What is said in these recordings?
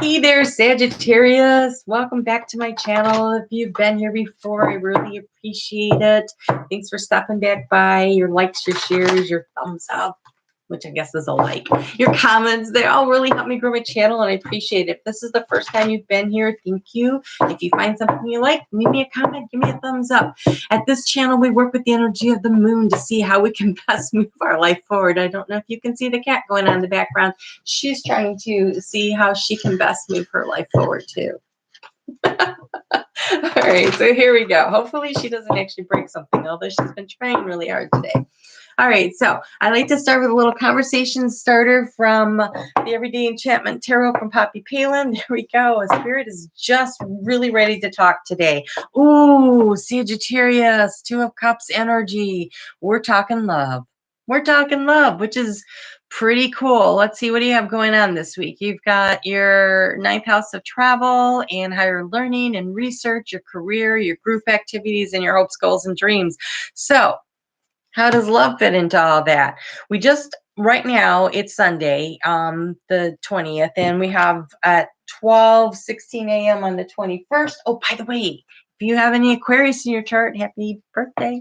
Hey there, Sagittarius. Welcome back to my channel. If you've been here before, I really appreciate it. Thanks for stopping back by. Your likes, your shares, your thumbs up, which I guess is a like. Your comments, they all really help me grow my channel, and I appreciate it. If this is the first time you've been here, thank you. If you find something you like, leave me a comment, give me a thumbs up. At this channel, we work with the energy of the moon to see how we can best move our life forward. I don't know if you can see the cat going on in the background. She's trying to see how she can best move her life forward too. All right, so here we go. Hopefully she doesn't actually break something, although she's been trying really hard today. All right, so I like to start with a little conversation starter from the Everyday Enchantment Tarot from Poppy Palin. There we go. Spirit is just really ready to talk today. Ooh, Sagittarius, Two of Cups energy. We're talking love. We're talking love, which is pretty cool. Let's see, what do you have going on this week? You've got your 9th house of travel and higher learning and research, your career, your group activities, and your hopes, goals, and dreams. So how does love fit into all that? We just, right now, it's Sunday, the 20th, and we have at 12:16 a.m. on the 21st. Oh, by the way, if you have any Aquarius in your chart, happy birthday.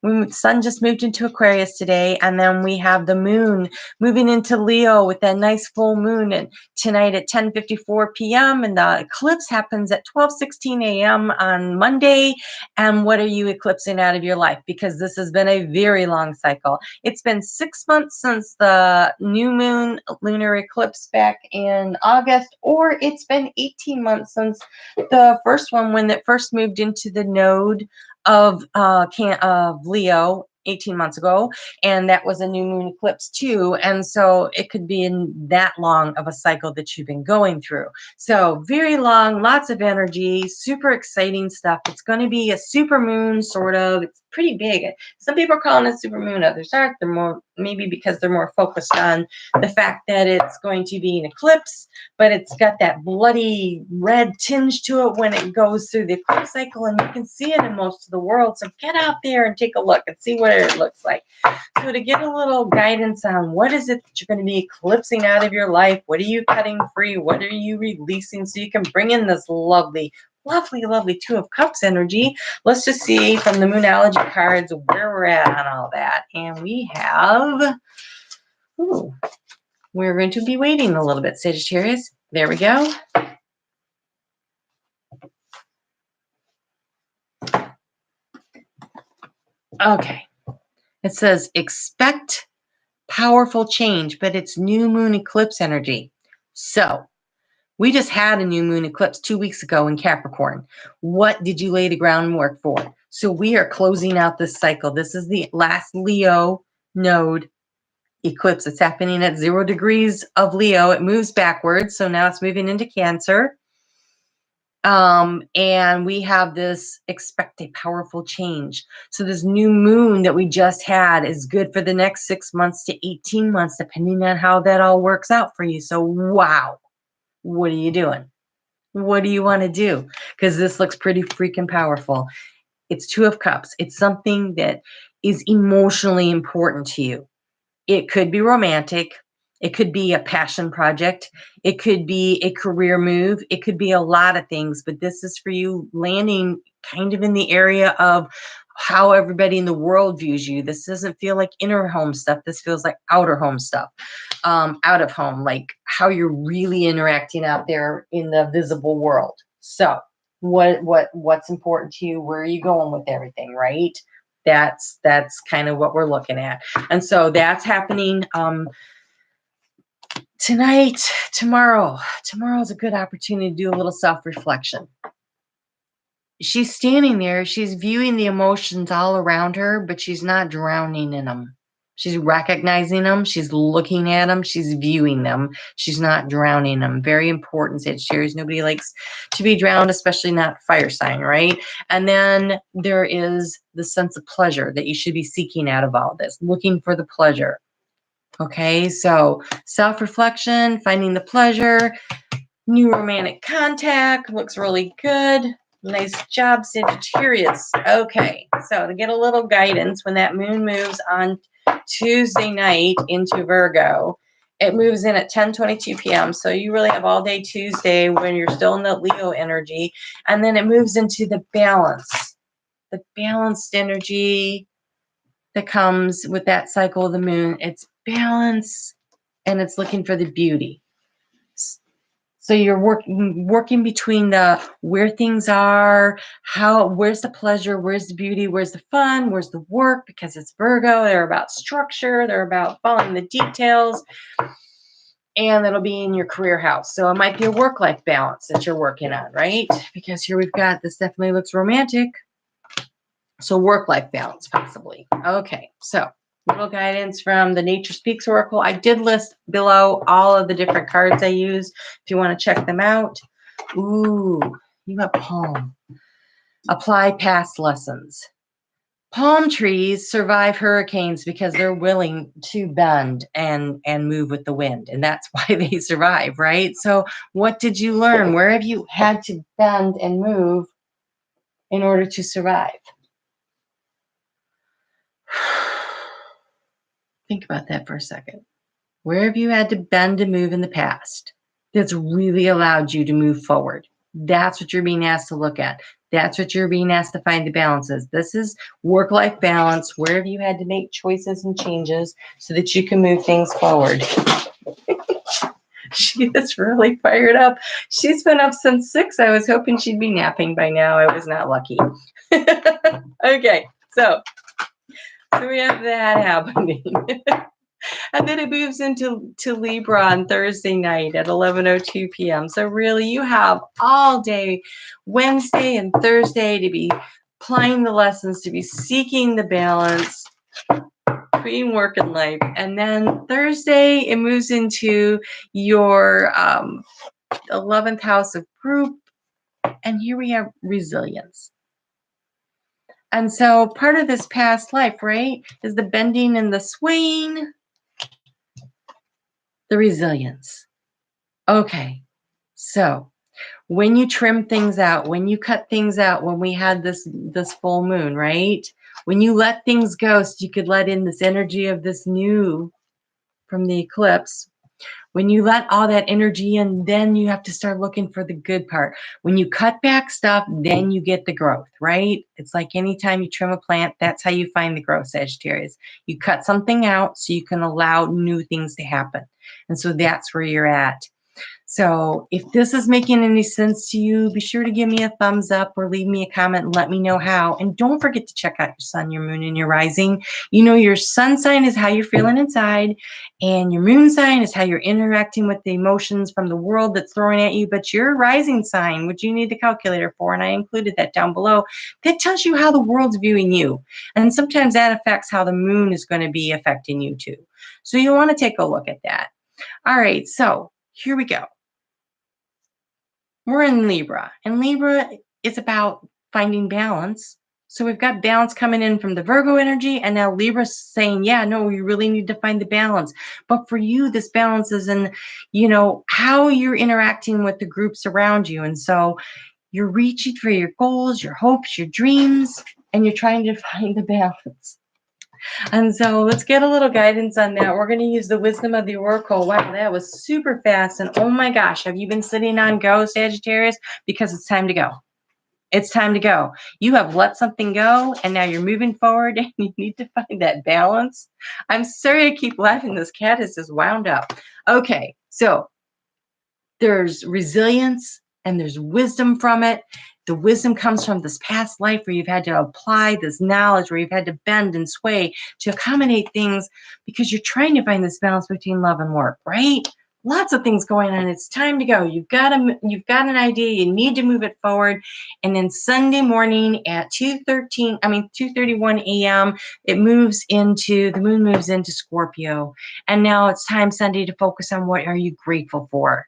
The sun just moved into Aquarius today, and then we have the moon moving into Leo with that nice full moon and tonight at 10:54 p.m. and the eclipse happens at 12:16 a.m. on Monday. And what are you eclipsing out of your life? Because this has been a very long cycle. It's been 6 months since the new moon lunar eclipse back in August, or it's been 18 months since the first one when it first moved into the node of Leo 18 months ago, and that was a new moon eclipse too, and so it could be in that long of a cycle that you've been going through. So very long, lots of energy, super exciting stuff. It's going to be a super moon, sort of. It's pretty big. Some people are calling it super moon, others aren't. They're more, maybe because they're more focused on the fact that it's going to be an eclipse, but it's got that bloody red tinge to it when it goes through the eclipse cycle, and you can see it in most of the world. So get out there and take a look and see what it looks like. So to get a little guidance on what is it that you're going to be eclipsing out of your life, what are you cutting free, what are you releasing, so you can bring in this lovely, lovely, lovely Two of Cups energy. Let's just see from the Moonology cards where we're at on all that. And we have, ooh, we're going to be waiting a little bit, Sagittarius. There we go. Okay. It says expect powerful change, but it's new moon eclipse energy. So we just had a new moon eclipse 2 weeks ago in Capricorn. What did you lay the groundwork for? So we are closing out this cycle. This is the last Leo node eclipse. It's happening at 0 degrees of Leo. It moves backwards, so now it's moving into Cancer. And we have this expect a powerful change. So this new moon that we just had is good for the next 6 months to 18 months, depending on how that all works out for you. So, wow, what are you doing? What do you want to do? Because this looks pretty freaking powerful. It's Two of Cups. It's something that is emotionally important to you. It could be romantic. It could be a passion project. It could be a career move. It could be a lot of things, but this is for you landing kind of in the area of how everybody in the world views you. This doesn't feel like inner home stuff. This feels like outer home stuff, out of home, like how you're really interacting out there in the visible world. So what's important to you? Where are you going with everything, right? That's kind of what we're looking at. And so that's happening tonight, tomorrow. Tomorrow's a good opportunity to do a little self-reflection. She's standing there, she's viewing the emotions all around her, but she's not drowning in them. She's recognizing them, she's looking at them, she's viewing them. She's not drowning them. Very important, Sagittarius. Nobody likes to be drowned, especially not fire sign, right? And then there is the sense of pleasure that you should be seeking out of all this, looking for the pleasure. Okay, so self-reflection, finding the pleasure, new romantic contact, looks really good. Nice job, Sagittarius. Okay, so to get a little guidance, when that moon moves on Tuesday night into Virgo, It moves in at 10:22 p.m. So you really have all day Tuesday when you're still in the Leo energy. And then it moves into the balanced energy that comes with that cycle of the moon. It's balance and it's looking for the beauty. So you're working between the where things are, where's the pleasure, where's the beauty, where's the fun, where's the work, because it's Virgo. They're about structure, they're about following the details, and it'll be in your career house. So it might be a work-life balance that you're working on, right? Because here we've got, this definitely looks romantic. So work-life balance, possibly. Okay, so little guidance from the Nature Speaks Oracle. I did list below all of the different cards I use if you want to check them out. Ooh, you got palm. Apply past lessons. Palm trees survive hurricanes because they're willing to bend and move with the wind. And that's why they survive, right? So what did you learn? Where have you had to bend and move in order to survive? Think about that for a second. Where have you had to bend and move in the past that's really allowed you to move forward? That's what you're being asked to look at. That's what you're being asked to find the balances. This is work-life balance. Where have you had to make choices and changes so that you can move things forward? She is really fired up. She's been up since 6. I was hoping she'd be napping by now. I was not lucky. Okay, so we have that happening. And then it moves into Libra on Thursday night at 11:02 p.m. So really you have all day Wednesday and Thursday to be applying the lessons, to be seeking the balance between work and life. And then Thursday it moves into your 11th house of group. And here we have resilience. And so part of this past life, right, is the bending and the swaying. The resilience. Okay, so when you trim things out, when you cut things out, when we had this full moon, right? When you let things go so you could let in this energy of this new from the eclipse, when you let all that energy in, then you have to start looking for the good part. When you cut back stuff, then you get the growth, right? It's like anytime you trim a plant, that's how you find the growth, Sagittarius. You cut something out so you can allow new things to happen. And so that's where you're at. So if this is making any sense to you, be sure to give me a thumbs up or leave me a comment and let me know how. And don't forget to check out your sun, your moon, and your rising. You know, your sun sign is how you're feeling inside, and your moon sign is how you're interacting with the emotions from the world that's throwing at you. But your rising sign, which you need the calculator for, and I included that down below, that tells you how the world's viewing you. And sometimes that affects how the moon is going to be affecting you too. So you'll want to take a look at that. All right, so here we go. We're in Libra, and Libra is about finding balance. So we've got balance coming in from the Virgo energy, and now Libra's saying, yeah, no, you really need to find the balance. But for you, this balance is in, you know, how you're interacting with the groups around you. And so you're reaching for your goals, your hopes, your dreams, and you're trying to find the balance. And so let's get a little guidance on that. We're going to use the wisdom of the oracle. Wow, that was super fast. And oh my gosh, have you been sitting on go, Sagittarius? Because it's time to go. It's time to go. You have let something go, and now you're moving forward, and you need to find that balance. I'm sorry to keep laughing. This cat is just wound up. Okay, so there's resilience, and there's wisdom from it. The wisdom comes from this past life where you've had to apply this knowledge, where you've had to bend and sway to accommodate things because you're trying to find this balance between love and work, right? Lots of things going on. It's time to go. You've got an idea. You need to move it forward. And then Sunday morning at 2:31 a.m., the moon moves into Scorpio. And now it's time Sunday to focus on what are you grateful for?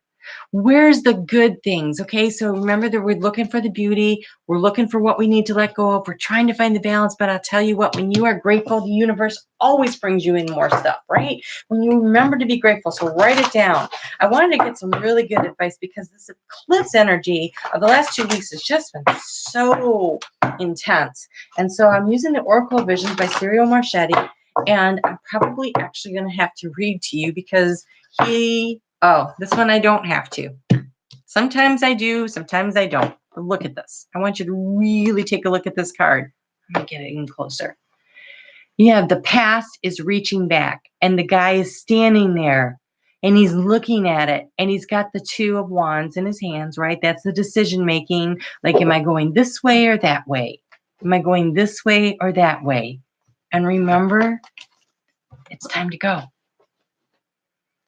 Where's the good things? Okay, so remember that we're looking for the beauty. We're looking for what we need to let go of. We're trying to find the balance. But I'll tell you what, when you are grateful, the universe always brings you in more stuff, right? When you remember to be grateful, so write it down. I wanted to get some really good advice because this eclipse energy of the last 2 weeks has just been so intense. And so I'm using the Oracle Visions by Ciro Marchetti. And I'm probably actually going to have to read to you because this one I don't have to. Sometimes I do, sometimes I don't. But look at this. I want you to really take a look at this card. Let me get it in closer. Yeah, the past is reaching back, and the guy is standing there, and he's looking at it, and he's got the 2 of Wands in his hands, right? That's the decision making. Like, am I going this way or that way? Am I going this way or that way? And remember, it's time to go.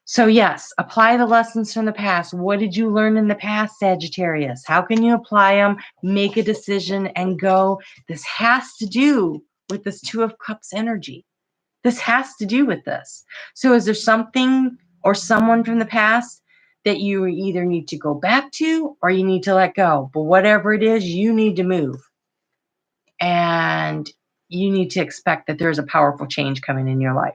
So yes, apply the lessons from the past. What did you learn in the past, Sagittarius? How can you apply them, make a decision, and go? This has to do with this 2 of Cups energy. This has to do with this. So is there something or someone from the past that you either need to go back to or you need to let go? But whatever it is, you need to move. And you need to expect that there's a powerful change coming in your life.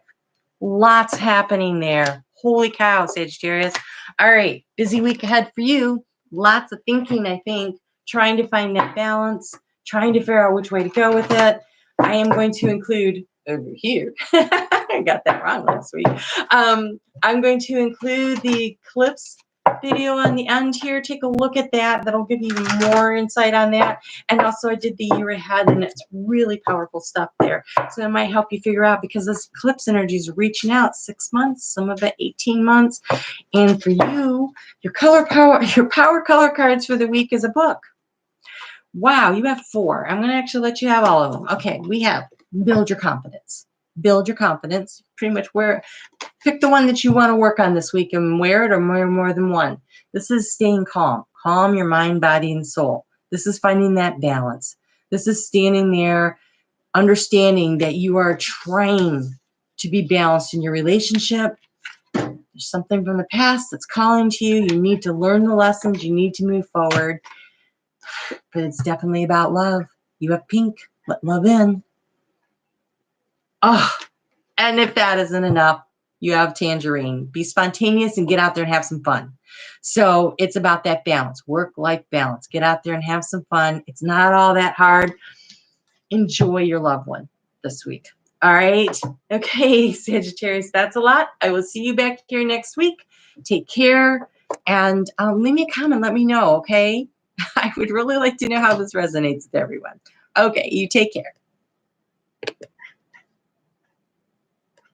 Lots happening there. Holy cow, Sagittarius. All right, busy week ahead for you. Lots of thinking, I think, trying to find that balance, trying to figure out which way to go with it. I am going to include over here. I got that wrong last week. I'm going to include the eclipse video on the end here. Take a look at that. That'll give you more insight on that. And also I did the year ahead, and it's really powerful stuff there. So it might help you figure out, because this eclipse energy is reaching out 6 months, some of it 18 months. And for you, your power color cards for the week is a book. Wow, you have 4. I'm going to actually let you have all of them. Okay, we have Build Your Confidence. Build Your Confidence. Pretty much pick the one that you want to work on this week and wear it, or more than one. This is staying calm. Calm your mind, body, and soul. This is finding that balance. This is standing there, understanding that you are trying to be balanced in your relationship. There's something from the past that's calling to you. You need to learn the lessons. You need to move forward. But it's definitely about love. You have pink. Let love in. Oh, and if that isn't enough, you have tangerine. Be spontaneous and get out there and have some fun. So it's about that balance, work-life balance. Get out there and have some fun. It's not all that hard. Enjoy your loved one this week. All right. Okay, Sagittarius, that's a lot. I will see you back here next week. Take care, and leave me a comment. Let me know, okay? I would really like to know how this resonates with everyone. Okay, you take care.